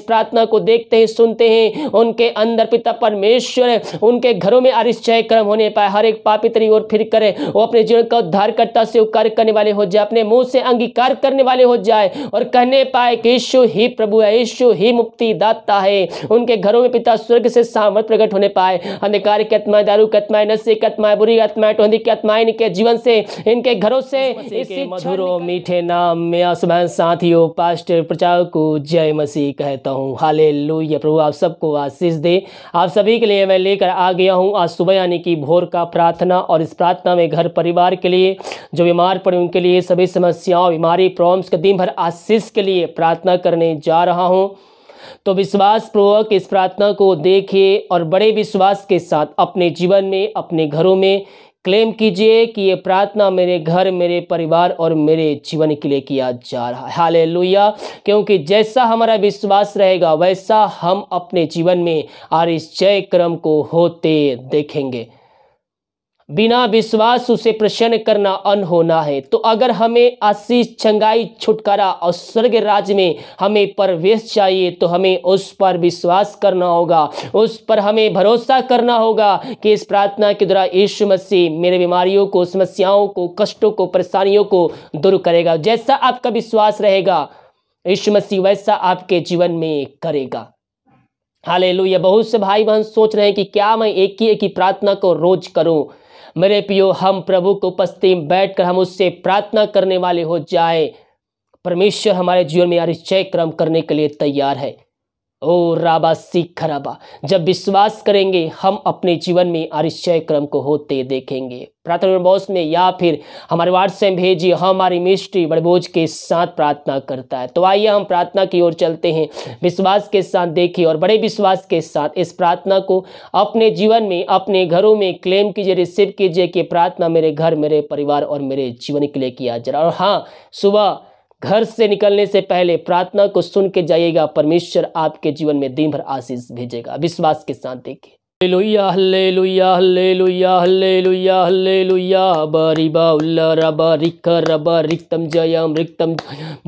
प्रार्थना को देखते हैं, सुनते हैं, उनके अंदर पिता परमेश्वर उनके घरों में आश्चर्य कर्म होने पाए। हर एक पापी तेरी ओर फिर करे, वो अपने जीवन का उद्धारकर्ता से कार्य करने वाले हो जाए, अपने मुंह से अंगीकार करने वाले हो जाए और कहने पाए कि यीशु ही प्रभु है, यीशु ही मुक्ति दाता है। उनके घरों में पिता स्वर्ग से सामर्थ प्रकट होने पाए। अंधकार की आत्माएं, दारू की आत्माएं, नशे की आत्माएं, बुरी आत्माएं, टोंदी की आत्माएं इनके जीवन से, इनके घरों से इसी मधुरों मीठे नाम में आसमान साथियों पास्टर प्रचारक को जय मसीह कहता हूँ। हालेलुया। प्रभु आप सबको आशीष दे। आप सभी के लिए मैं लेकर आ गया हूँ आज सुबह यानी कि भोर का प्रार्थना, और इस प्रार्थना में घर परिवार के लिए, जो बीमार पड़े उनके लिए, सभी समस्याओं, बीमारी, प्रॉब्लम्स के दिन भर आशीष के लिए प्रार्थना करने जा रहा हूँ। तो विश्वास पूर्वक इस प्रार्थना को देखिए और बड़े विश्वास के साथ अपने जीवन में, अपने घरों में क्लेम कीजिए कि ये प्रार्थना मेरे घर, मेरे परिवार और मेरे जीवन के लिए किया जा रहा है। हालेलुया। क्योंकि जैसा हमारा विश्वास रहेगा वैसा हम अपने जीवन में आश्चर्य कर्म को होते देखेंगे। बिना विश्वास उसे प्रसन्न करना अनहोना है। तो अगर हमें आशीष, चंगाई, छुटकारा और स्वर्ग राज्य में हमें प्रवेश चाहिए तो हमें उस पर विश्वास करना होगा, उस पर हमें भरोसा करना होगा कि इस प्रार्थना के द्वारा यीशु मसीह मेरे बीमारियों को, समस्याओं को, कष्टों को, परेशानियों को दूर करेगा। जैसा आपका विश्वास रहेगा यीशु मसीह वैसा आपके जीवन में करेगा। हालेलुया। बहुत से भाई बहन सोच रहे हैं कि क्या मैं एक ही प्रार्थना को रोज करूं। मेरे प्रियो, हम प्रभु को उपस्थिति में बैठकर हम उससे प्रार्थना करने वाले हो जाए। परमेश्वर हमारे जीवन में आश्चर्य कर्म करने के लिए तैयार है। ओ राबा सीख राबा, जब विश्वास करेंगे हम अपने जीवन में आश्चर्य कर्म को होते देखेंगे। प्रार्थना बॉक्स में या फिर हमारे व्हाट्सएप भेजिए, हमारी मिस्ट्री बड़े बोझ के साथ प्रार्थना करता है। तो आइए हम प्रार्थना की ओर चलते हैं। विश्वास के साथ देखिए और बड़े विश्वास के साथ इस प्रार्थना को अपने जीवन में, अपने घरों में क्लेम कीजिए, रिसीव कीजिए कि प्रार्थना मेरे घर, मेरे परिवार और मेरे जीवन के लिए किया जा रहा है। और हाँ, सुबह घर से निकलने से पहले प्रार्थना को सुन के जाइएगा, परमेश्वर आपके जीवन में दिन भर आशीष भेजेगा। विश्वास के साथ देखिए। Hallelujah, hallelujah, hallelujah, hallelujah, hallelujah. बरिबा उल्ला रबा रिक रबा रिक्तम जयम रिक्तम।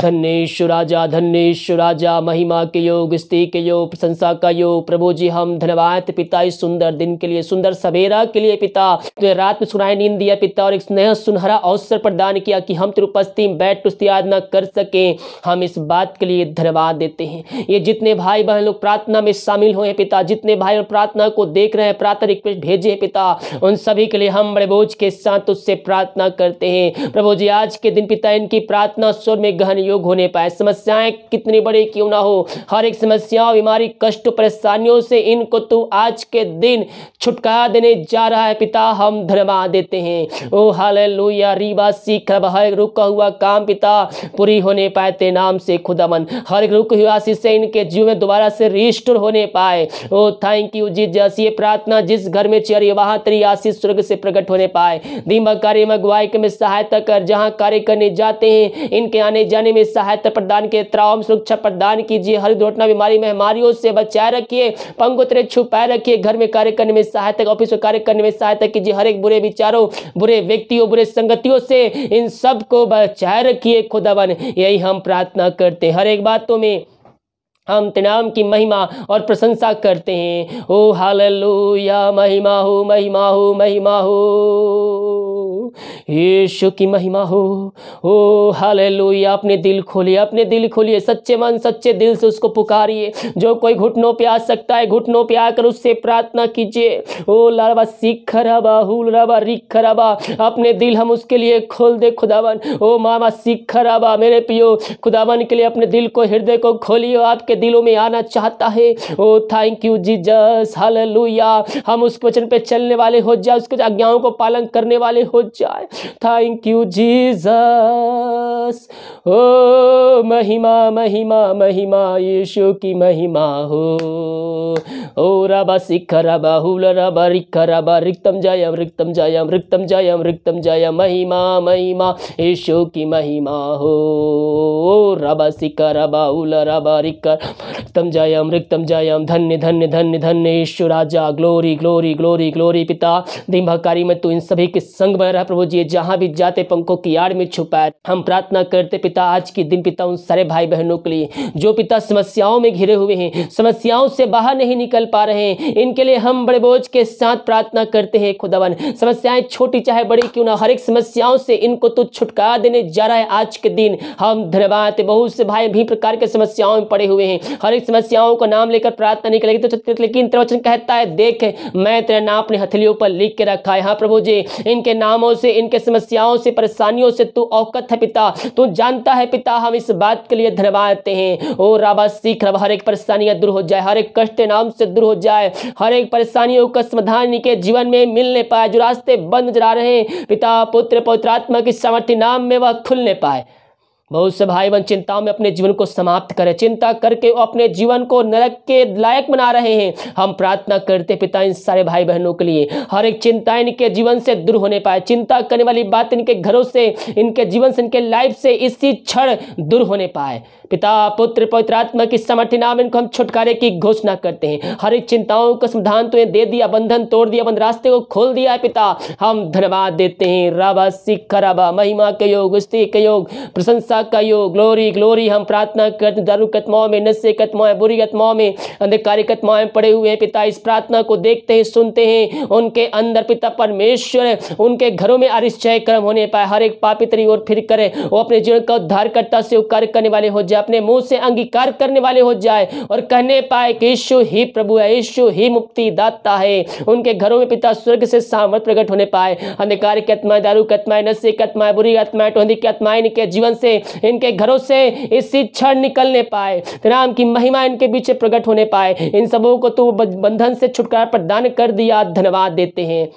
धन्येश्वर राजा, धन्येश्वर राजा, महिमा के योग, स्तुति के योग, प्रशंसा का योग। प्रभु जी हम धन्यवाद पिता इस सुंदर दिन के लिए, सुंदर सवेरा के लिए पिता। तो रात में सुनाई नींद दिया पिता और एक स्नेह सुनहरा अवसर प्रदान किया कि हम तेरी उपस्थिति में बैठ तुझकी आराधना कर सके। हम इस बात के लिए धन्यवाद देते हैं। ये जितने भाई बहन लोग प्रार्थना में शामिल हुए पिता, जितने भाई प्रार्थना को देख रहे हैं, प्रार्थना रिक्वेस्ट भेजे पिता, उन सभी के लिए हम बड़े बोझ के साथ उससे प्रार्थना करते हैं। प्रभु जी आज के दिन पिता इनकी प्रार्थना स्वर में गहन योग होने पाए। समस्याएं कितनी बड़ी क्यों ना हो, हर एक समस्या, बीमारी, कष्ट, परेशानियों से इनको तू आज के दिन छुटकारा देने जा रहा है पिता। हम धन्यवाद देते हैं। ओ हालेलुया। रीबा सीख हर रुका हुआ काम पिता पूरी होने पाए ते नाम से खुदावन। हर एक रुकी हुई आशीष से इनके जीवन में दोबारा से रिस्टोर होने पाए। ओ थैंक यू जीसस। ये प्रार्थना जिस घर में चली वहां तेरी आशीष स्वर्ग से प्रकट होने पाए। दिन कार्य में अगुवाई में सहायता कर, जहां कार्य करने जाते हैं इनके आने जाने में सहायता प्रदान के, त्राव सुरक्षा प्रदान कीजिए। हर दुर्घटना, बीमारी, महामारियों से बचाए रखिए, पंखों तेरे छुपाए रखिए। घर में कार्य करने में सहायता, ऑफिस में कार्य करने में सहायता कीजिए। हर एक बुरे विचारों, बुरे व्यक्तियों, बुरे संगतियों से इन सब को बचाए रखिए खुदावन। यही हम प्रार्थना करते हैं। हर एक बातों में हम तेरे नाम की महिमा और प्रशंसा करते हैं। ओ हालेलुया। महिमा हो, महिमा हो, महिमा हो, यीशु की महिमा हो। ओ हालेलुया। अपने दिल खोलिए, अपने दिल खोलिए, सच्चे मन सच्चे दिल से उसको पुकारिए। जो कोई घुटनों पे आ सकता है घुटनों पे आकर उससे प्रार्थना कीजिए। ओ लारबा सीख रबा हुल रबा रिख रबा, अपने दिल हम उसके लिए खोल दे खुदावन। ओ मामा सीख रबा, मेरे पियो खुदावन के लिए अपने दिल को, हृदय को खोलिए। आपके दिलों में आना चाहता है। ओ थैंक यू जीसस। हालेलुया। हम उस वचन पे चलने वाले हो जाए, उसके आज्ञाओं को पालन करने वाले हो जाए। Thank you Jesus. ओ महिमा, महिमा, महिमा, यीशु की महिमा हो। ओ रबा सिख रबा हुल रबा रिख रबा रिक्तम जयम रिक्तम जयम रिक्तम जयम रिक्तम जयम। महिमा, महिमा, यीशु की महिमा हो। ओ रबा सिख रबा हुल रबा रिख रिक्तम जयम रिक्तम जयम। धन्य धन्य धन्य धन्य यीशु राजा। ग्लोरी ग्लोरी ग्लोरी ग्लोरी पिता। दिन भकारी में तू इन सभी के संग में रह प्रभु जी। जहां भी जाते पंखों की आड़ में छुपाए। हम प्रार्थना करते पिता आज के दिन पिता उन सारे भाई बहनों के लिए जो पिता समस्याओं में घिरे हुए हैं, समस्याओं से बाहर नहीं निकल पा रहे हैं, इनके लिए हम बड़े बोझ के साथ प्रार्थना करते हैं। खुदावन समस्याएं छोटी चाहे बड़ी क्यों ना, हर एक समस्याओं से इनको तो छुटकारा देने जा रहा है आज के दिन। हम धन्यवाद। बहुत से भाई भी प्रकार के समस्याओं में पड़े हुए हैं, हर एक समस्याओं का नाम लेकर प्रार्थना नहीं करेगी तो लेकिन तेरा वचन कहता है देख मैं तेरा नाम अपने हथेलियों पर लिख के रखा है। हाँ प्रभु जी, इनके नामों से, इनके समस्याओं से, परेशानियों से तू अवगत है पिता, तू जानता है पिता। हम इस बात के लिए धन्यवाद देते हैं। ओ राबा सीख रब, हर एक परेशानियां दूर हो जाए, हर एक कष्ट नाम से दूर हो जाए, हर एक परेशानियों का समाधान इनके जीवन में मिलने पाए। जो रास्ते बंद नजर आ रहे हैं पिता पुत्र पवित्र आत्मा की सामर्थ्य नाम में वह खुलने पाए। बहुत से भाई बहन चिंताओं में अपने जीवन को समाप्त करें, चिंता करके वो अपने जीवन को नरक के लायक बना रहे हैं। हम प्रार्थना करते पिता इन सारे भाई बहनों के लिए, हर एक चिंता इनके जीवन से दूर होने पाए, चिंता करने वाली बात इनके घरों से, इनके जीवन से, इनके लाइफ से इसी क्षण दूर होने पाए। पिता पुत्र पवित्र आत्मा की सामर्थ्य नाम इनको हम छुटकारे की घोषणा करते हैं। हर एक चिंताओं का समाधान तो दे दिया, बंधन तोड़ दिया, बंद रास्ते को खोल दिया है पिता। हम धन्यवाद देते हैं। राबा सिख राबा, महिमा के योग, स्तुति के योग, प्रशंसा का योग, ग्लोरी ग्लोरी। हम प्रार्थना करते दारू कत्माओं में, नशे कत्माओं, बुरी आत्माओं में, अंधकारी कत्माओं में पड़े हुए हैं पिता। इस प्रार्थना को देखते हैं, सुनते हैं, उनके अंदर पिता परमेश्वर उनके घरों में आश्चर्य कर्म होने पाए। हर एक पापी तेरी ओर फिर करे, वो अपने जीवन का उद्धारकर्ता से उपकार करने वाले हो जाए, अपने मुंह से अंगीकार करने वाले हो जाए और कहने पाए कि यीशु ही प्रभु है, यीशु ही मुक्ति दाता है। उनके घरों में पिता स्वर्ग से सामर्थ प्रकट होने पाए। अंधकार की आत्माएं, दारू की आत्माएं, नशे की आत्माएं, बुरी आत्माएं, टोंदी की आत्माएं इनके जीवन से, इनके घरों से इसी क्षण निकलने पाए। नाम की महिमा इनके बीच प्रकट होने पाए। इन सबों को तो बंधन से छुटकारा प्रदान कर दिया। धन्यवाद देते हैं।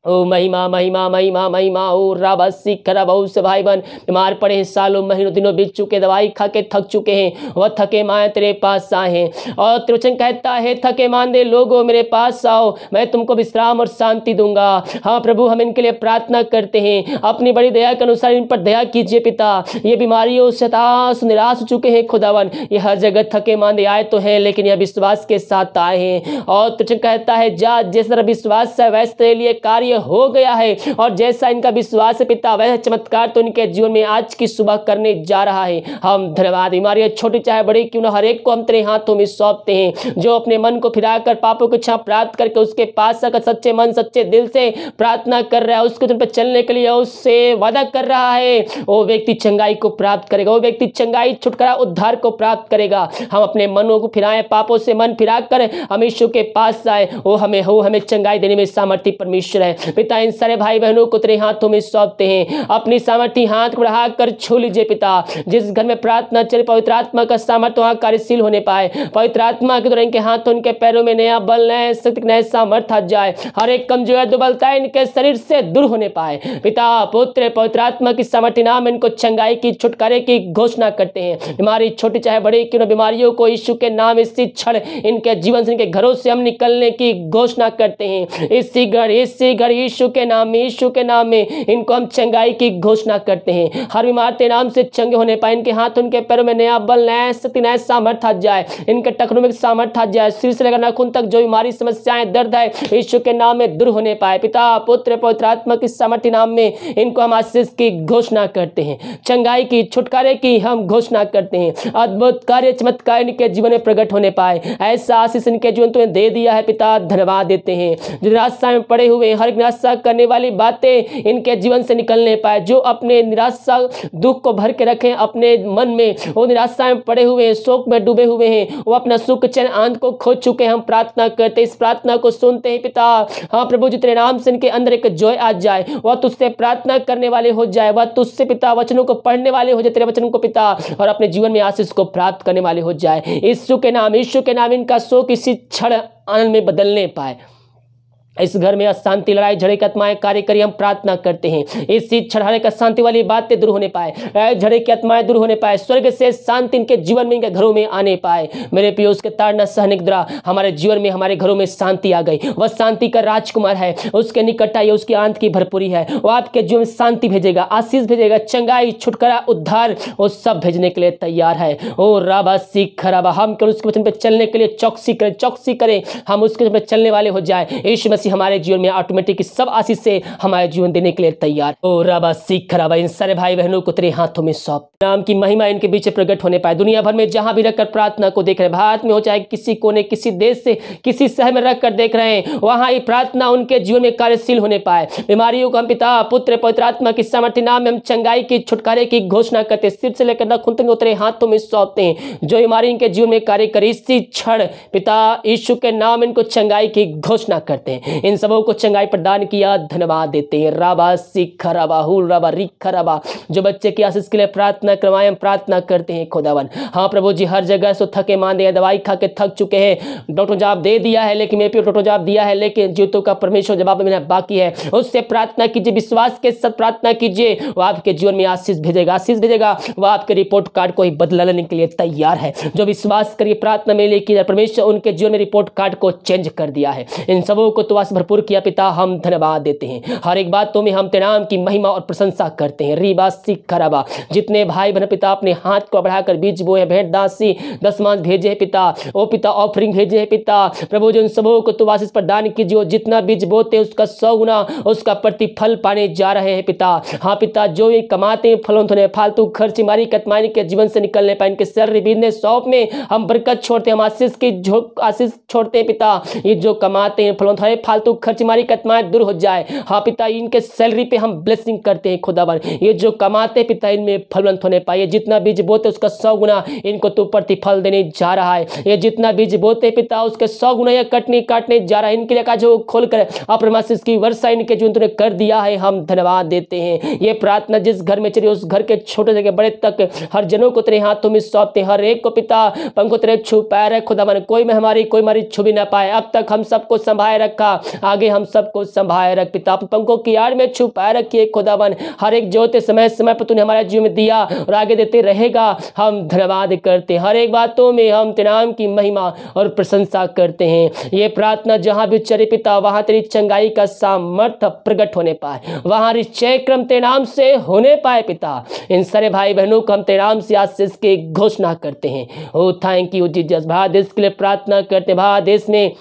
ओ महिमा महिमा महिमा महिमा। ओ राबा सिख खरा, बहुत से भाई बहन बीमार पड़े हैं, सालों महीनों दिनों बीत चुके, दवाई खा के थक चुके हैं, वह थके माए तेरे पास आए हैं। और त्रिवचन कहता है थके मांदे लोगों मेरे पास आओ, मैं तुमको विश्राम और शांति दूंगा। हाँ प्रभु, हम इनके लिए प्रार्थना करते हैं, अपनी बड़ी दया के अनुसार इन पर दया कीजिए पिता। ये बीमारियों से हताश निराश हो चुके हैं खुदावन, ये हर जगह थके मांदे आए तो हैं लेकिन यह विश्वास के साथ आए हैं। और त्रिवचन कहता है जा, जिस तरह विश्वास है वैसे तेरे लिए कार्य हो गया है, और जैसा इनका विश्वास है पिता वह चमत्कार तो इनके जीवन में आज की सुबह करने जा रहा है। हम धन्यवाद। बीमारियां छोटी चाहे बड़ी क्यों ना, हर एक को हम तेरे हाथों में सौंपते हैं। जो अपने मन को फिराकर पापों की इच्छा प्राप्त करके उसके पास आकर सच्चे मन सच्चे दिल से प्रार्थना कर रहा है, उसके तुम पर चलने के लिए उससे वादा कर रहा है, वो व्यक्ति चंगाई को प्राप्त करेगा, वो व्यक्ति चंगाई छुटकारा उद्धार को प्राप्त करेगा। हम अपने मनों को फिराएं, पापों से मन फिरा कर हम यीशु के पास आए, वो हमें चंगाई देने में सामर्थ्य परमेश्वर है। पिता इन सारे भाई बहनों को तेरे हाथों में सौंपते हैं, अपनी सामर्थ्य हाथ बढ़ाकर छू लीजिए पिता। जिस घर में प्रार्थना चले पवित्र आत्मा का सामर्थ्य वहां कार्यशील होने पाए। पवित्र आत्मा के द्वारा इनके हाथों, इनके पैरों में नया बल, नया शक्ति, नया सामर्थ्य आ जाए। हर एक कमजोरी दुर्बलता इनके शरीर से दूर होने पाए। पिता पुत्र पवित्र आत्मा की सामर्थ्य नाम इनको चंगाई की छुटकारे की घोषणा करते हैं। बीमारी छोटी चाहे बड़ी क्यों, बीमारियों को यीशु के नाम इसी क्षण इनके जीवन से, इनके घरों से हम निकलने की घोषणा करते हैं। इसी घर यीशु के नाम में इनको हम चंगाई की घोषणा करते हैं। हर बीमार के नाम से चंगे होने पाए। इनके हाथ, उनके पैरों में नया बल, नया शक्ति, नया सामर्थ्य आ जाए। इनके टखनों में सामर्थ्य आ जाए। सिर से लेकर नाखून तक जो बीमारी, समस्याएं, दर्द है यीशु के नाम में दूर होने पाए। पिता पुत्र पवित्र आत्मा की सामर्थ्य नाम में इनको हम आशीष की घोषणा करते हैं, चंगाई की छुटकारे की हम घोषणा करते हैं। अद्भुत कार्य चमत्कार इनके जीवन में प्रकट होने पाए। ऐसा आशीष इनके जीवन तुम्हें दे दिया है पिता, धन्यवाद देते हैं। जो निराशा में पड़े हुए, हर निराशा करने वाली बातें इनके जीवन से निकलने पाए। जो अपने निराशा दुख को भर के रखे अपने मन में, वो निराशा में पड़े हुए हैं, शोक में डूबे हुए हैं, वो अपना सुख चैन आनंद को खो चुके हैं। हम प्रार्थना करते, इस प्रार्थना को सुनते हैं पिता। हाँ प्रभु जी, तेरे नाम से इनके अंदर एक जॉय आ जाए, वह तुझसे प्रार्थना करने वाले हो जाए, वह तुझसे पिता वचनों को पढ़ने वाले हो जाए, तेरे वचनों को पिता, और अपने जीवन में आशीष को प्राप्त करने वाले हो जाए। यीशु के नाम इनका शोक इसी क्षण आनंद में बदलने पाए। इस घर में अशांति, लड़ाई झगड़े की आत्माएं कार्य करी, हम प्रार्थना करते हैं इसी क्षण हर एक अशांति वाली बातें दूर होने पाए, लड़ाई झगड़े की आत्माएं दूर होने पाए, स्वर्ग से शांति इनके जीवन में, इनके घरों में आने पाए। मेरे प्रिय, उसके ताड़ना सहने के द्वारा हमारे जीवन में, हमारे घरों में शांति आ गई। वह शांति का राजकुमार है, उसके निकट आई, उसकी आंत की भरपूरी है। वो आपके जीवन में शांति भेजेगा, आशीष भेजेगा, चंगाई, छुटकारा, उद्धार, वो सब भेजने के लिए तैयार है। ओ राबा सीख राबा, हम केवल उसके वचन पर चलने के लिए चौकसी करें, हम उसके वचन पर चलने वाले हो जाए। यीशु मसीह हमारे जीवन में ऑटोमेटिक सब आशीष से हमारे जीवन देने के लिए तैयार। ओ रबा सीख रबा, इन सारे भाई बहनों को तेरे हाथों में सौंप, नाम की महिमा इनके बीच प्रकट होने पाए। दुनिया भर में जहां भी रखकर प्रार्थना को देख रहे हैं, भारत में हो चाहे किसी कोने, किसी देश से किसी शहर में रखकर देख रहे हैं, वहां ये प्रार्थना उनके जीवन में कार्यशील होने पाए। बीमारियों को हम पिता पुत्र पवित्र आत्मा की सामर्थ्य नाम में हम चंगाई की छुटकारे की घोषणा करते हैं। सिर से लेकर नखून तक तेरे हाथों में सौंपते हैं। जो बीमारी इनके जीवन में कार्य करे, इसी क्षण पिता यीशु के नाम इनको चंगाई की घोषणा करते हैं। इन सबों को चंगाई प्रदान किया, धन्यवाद देते हैं। राबा सीख रबा हुल रबा रिख रबा, जो बच्चे की आशीष के लिए प्रार्थना करवाएं, हम प्रार्थना करते हैं खुदावन। हाँ प्रभु जी, हर जगह से थके मांदे हैं, दवाई खा के थक चुके हैं, डॉक्टर जवाब दे दिया है, लेकिन मेरे डॉक्टर जवाब दिया है, लेकिन जीवितों का परमेश्वर जवाब मेरा बाकी है। उससे प्रार्थना कीजिए, विश्वास के साथ प्रार्थना कीजिए, वो आपके जीवन में आशीष भेजेगा, आशीष भेजेगा। वो आपके रिपोर्ट कार्ड को ही बदला लेने के लिए तैयार है। जो विश्वास करिए, प्रार्थना में लेके परमेश्वर उनके जीवन में रिपोर्ट कार्ड को चेंज कर दिया है। इन सबों को तो आशीष भरपूर किया पिता, हम धन्यवाद देते हैं। हर एक बातों में हम तेरे नाम की महिमा और प्रशंसा करते हैं। रीबा सीख खराबा, जितने भाई बहन पिता अपने हाथ को बढ़ाकर बीज बोए, भेंट दासी दशमांश भेजे हैं पिता, ओ पिता ऑफरिंग भेजे हैं पिता, प्रभु जो इन सबों को तो आशीष प्रदान कीजिए। जितना बीज बोते उसका 100 गुना उसका प्रतिफल पाने जा रहे हैं पिता। हाँ पिता, जो ये कमाते हैं फलवंत होने, फालतू खर्च मारी कतमाई के जीवन से निकलने पाए, इनके सैलरी बिजनेस शॉप में हम बरकत छोड़ते हैं, हम आशीष की आशीष छोड़ते हैं पिता। ये जो कमाते हैं फलवंत है, फालतू खर्च मारी कतमाई दूर हो जाए। हाँ पिता, इनके सैलरी पे हम ब्लेसिंग करते हैं खुदावन। ये जो कमाते पिता, इनमें फलवंत होने पाए। जितना बीज बोते उसका 100 गुना इनको तो प्रतिफल देने जा रहा है। ये जितना बीज बोते पिता, उसके 100 गुना ये काटने जा रहा है। इनके लिए का जो खोल कर आशीष की वर्षा इनके जीवन तूने कर दिया है, हम धन्यवाद देते हैं। ये प्रार्थना जिस घर में चली, उस घर के छोटे से बड़े तक हर जनों को तेरे हाथों में सौंपते हैं। हर एक को पिता पंखों तेरे छुपाए रख खुदावन, कोई में हमारी कोई हमारी छुपी ना पाए। अब तक हम सबको संभाए रखा, आगे हम सबको संभाए रख पिता, पंखों की आड़ में छुपाए रखिए खुदावन। हर एक जोते समय समय पर तूने हमारे जीवन में दिया और आगे देते रहेगा, हम धन्यवाद करते हैं। हर एक बातों में हम तेरे नाम की महिमा और प्रशंसा करते हैं। ये प्रार्थना जहां भी उच्चरे पिता, वहां तेरी चंगाई का सामर्थ्य प्रकट होने पाए, वहां निश्चय क्रम तेरे नाम से होने पाए पिता। इन सारे भाई बहनों को हम तेरे नाम से आशीष की घोषणा करते हैं। ओ थैंक यू जीसस। भारत देश के लिए प्रार्थना करते हैं, भारत देश में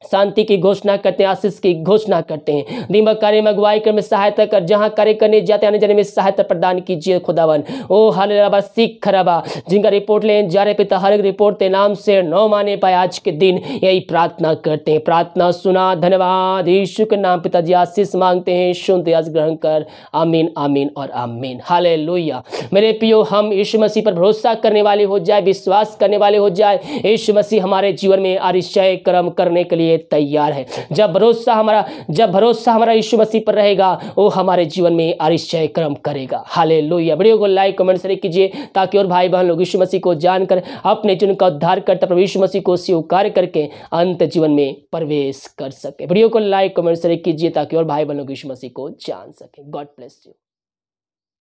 शांति की घोषणा करते हैं, आशीष की घोषणा करते हैं। दिमाग कार्य में अगुवाई कर में सहायता कर, जहां कार्य करने जाते आने जाने में सहायता प्रदान कीजिए खुदावन। ओ हालेलुया सीख खराबा, जिनका रिपोर्ट लेने जा रहे पिता, हर एक रिपोर्ट के नाम से न माने पाए आज के दिन, यही प्रार्थना करते हैं। प्रार्थना सुना, धन्यवाद यीशु के नाम पिताजी आशीष मांगते हैं, सुनते आज ग्रहण कर, आमीन आमीन और आमीन। हालेलुया। मेरे प्रियो, हम यीशु मसीह पर भरोसा करने वाले हो जाए, विश्वास करने वाले हो जाए। यीशु मसीह हमारे जीवन में आश्चर्य कर्म करने के लिए तैयार है। जब भरोसा हमारा यीशु मसीह पर रहेगा, वो हमारे जीवन में आश्चर्य कर्म करेगा। हालेलुया। वीडियो को लाइक कमेंट शेयर कीजिए, ताकि और भाई बहन लोग यीशु मसीह को जानकर अपने जीवन का उद्धार करता प्रभु यीशु मसीह को स्वीकार करके अंत जीवन में प्रवेश कर सके। वीडियो को लाइक कमेंट शेयर कीजिए, ताकि और भाई बहन लोग यीशु मसीह को जान सके। God bless you.